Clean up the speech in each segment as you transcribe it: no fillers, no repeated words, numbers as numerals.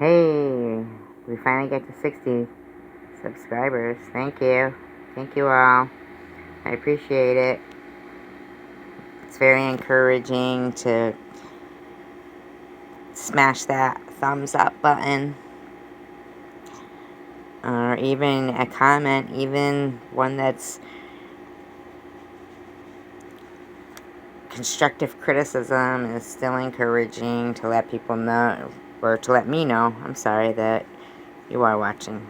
Hey, we finally get to 60 subscribers. Thank you. Thank you all. I appreciate it. It's very encouraging to smash that thumbs up button. Or even a comment, even one that's constructive criticism is still encouraging to let people know, or to let me know, I'm sorry, that you are watching.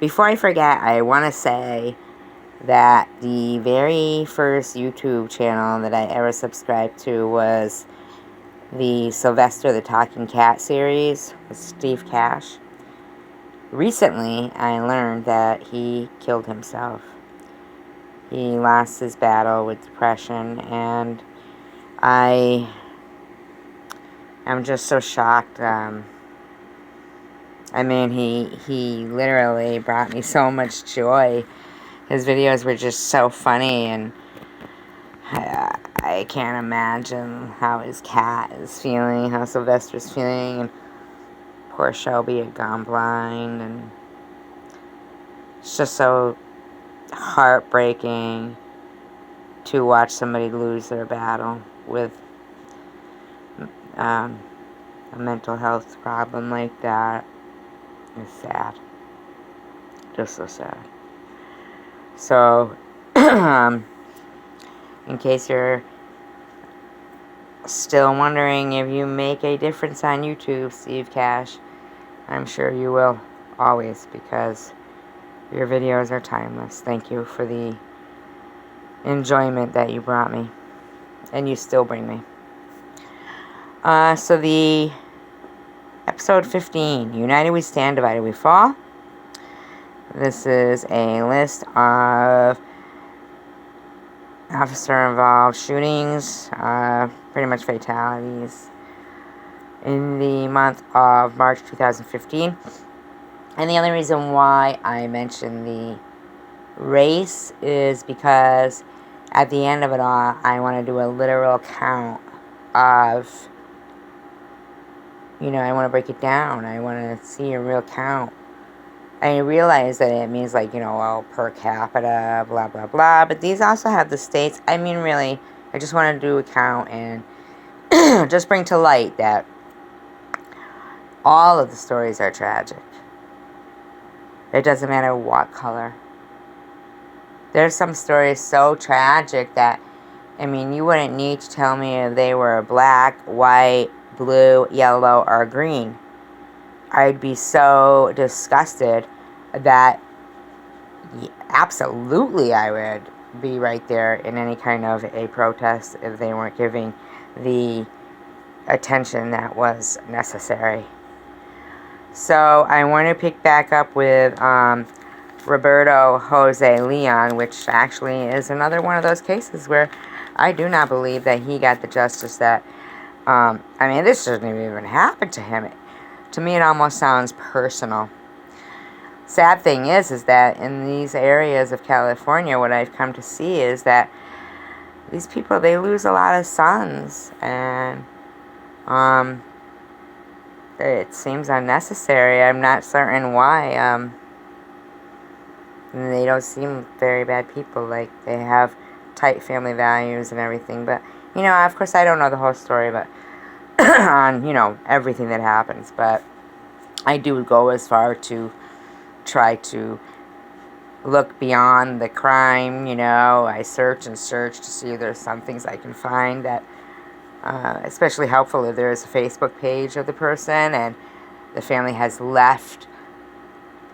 Before I forget, I want to say that the very first YouTube channel that I ever subscribed to was the Sylvester the Talking Cat series with Steve Cash. Recently, I learned that he killed himself. He lost his battle with depression, and I am just so shocked. I mean, he literally brought me so much joy. His videos were just so funny, and I can't imagine how his cat is feeling, how Sylvester's feeling, and poor Shelby had gone blind, and it's just so heartbreaking to watch somebody lose their battle with a mental health problem like that. It's sad. Just so sad. So, in case you're still wondering if you make a difference on YouTube, Steve Cash, I'm sure you will always, because your videos are timeless. Thank you for the enjoyment that you brought me, and you still bring me. So the episode 15, United We Stand, Divided We Fall. This is a list of officer-involved shootings, pretty much fatalities, in the month of March 2015. And the only reason why I mention the race is because at the end of it all, I want to do a literal count of, I want to break it down. I want to see a real count. I realize that it means, per capita, blah, blah, blah. But these also have the states. I mean, really, I just want to do a count and just bring to light that all of the stories are tragic. It doesn't matter what color. There's some stories so tragic that, you wouldn't need to tell me if they were black, white, blue, yellow, or green. I'd be so disgusted that absolutely I would be right there in any kind of a protest if they weren't giving the attention that was necessary. So I want to pick back up with ROBERTOJOSELEON, which actually is another one of those cases where I do not believe that he got the justice that, this shouldn't have even happened to him. To me, it almost sounds personal. Sad thing is that in these areas of California, what I've come to see is that these people, they lose a lot of sons, and it seems unnecessary. I'm not certain why. They don't seem very bad people. Like, they have tight family values and everything. But, of course, I don't know the whole story, but on, everything that happens. But I do go as far to try to look beyond the crime. I search and search to see if there's some things I can find that especially helpful if there is a Facebook page of the person and the family has left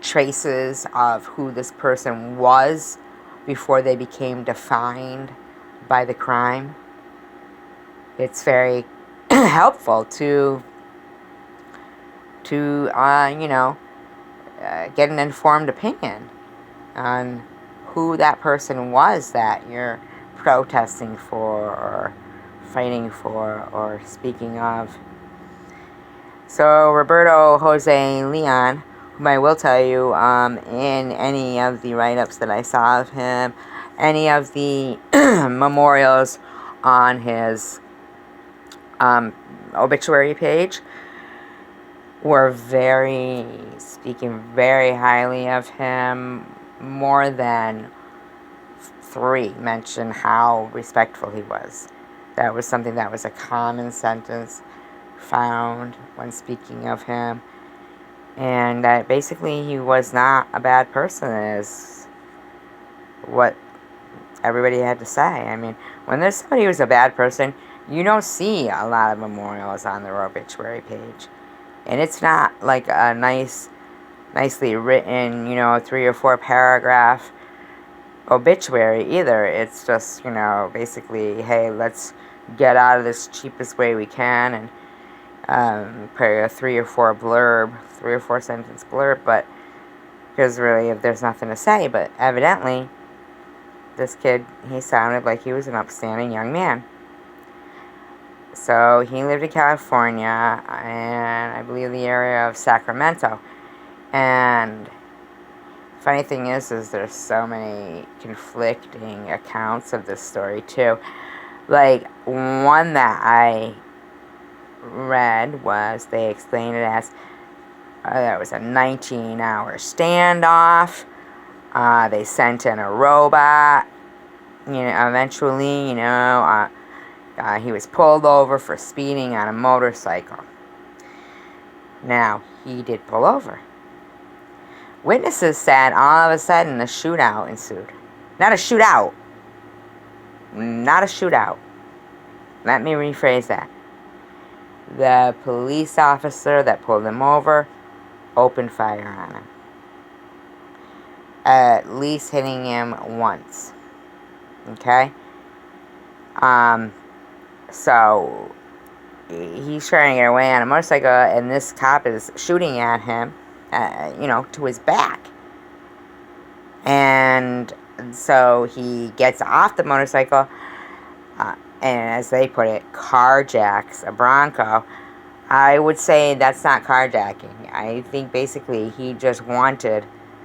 traces of who this person was before they became defined by the crime. It's very helpful to get an informed opinion on who that person was that you're protesting for or fighting for or speaking of. So ROBERTOJOSELEON, whom I will tell you, in any of the write-ups that I saw of him, any of the memorials on his obituary page were speaking very highly of him. More than 3 mentioned how respectful he was. That was something that was a common sentence found when speaking of him. And that basically he was not a bad person, is what everybody had to say. I mean, when there's somebody who's a bad person, you don't see a lot of memorials on their obituary page. And it's not like a nicely written, 3 or 4 paragraph obituary either. It's just, basically, hey, let's get out of this cheapest way we can, and put a 3 or 4 sentence blurb, but because really if there's nothing to say. But evidently this kid, he sounded like he was an upstanding young man. So he lived in California, and I believe the area of Sacramento. And funny thing is there's so many conflicting accounts of this story too. Like, one that I read was, they explained it as there was a 19-hour standoff. They sent in a robot. Eventually, he was pulled over for speeding on a motorcycle. Now, he did pull over. Witnesses said all of a sudden a shootout ensued. Not a shootout. Let me rephrase that. The police officer that pulled him over opened fire on him. At least hitting him once. Okay? So he's trying to get away on a motorcycle, and this cop is shooting at him, to his back. And so he gets off the motorcycle, and as they put it, carjacks a Bronco. I would say that's not carjacking. I think basically he just wanted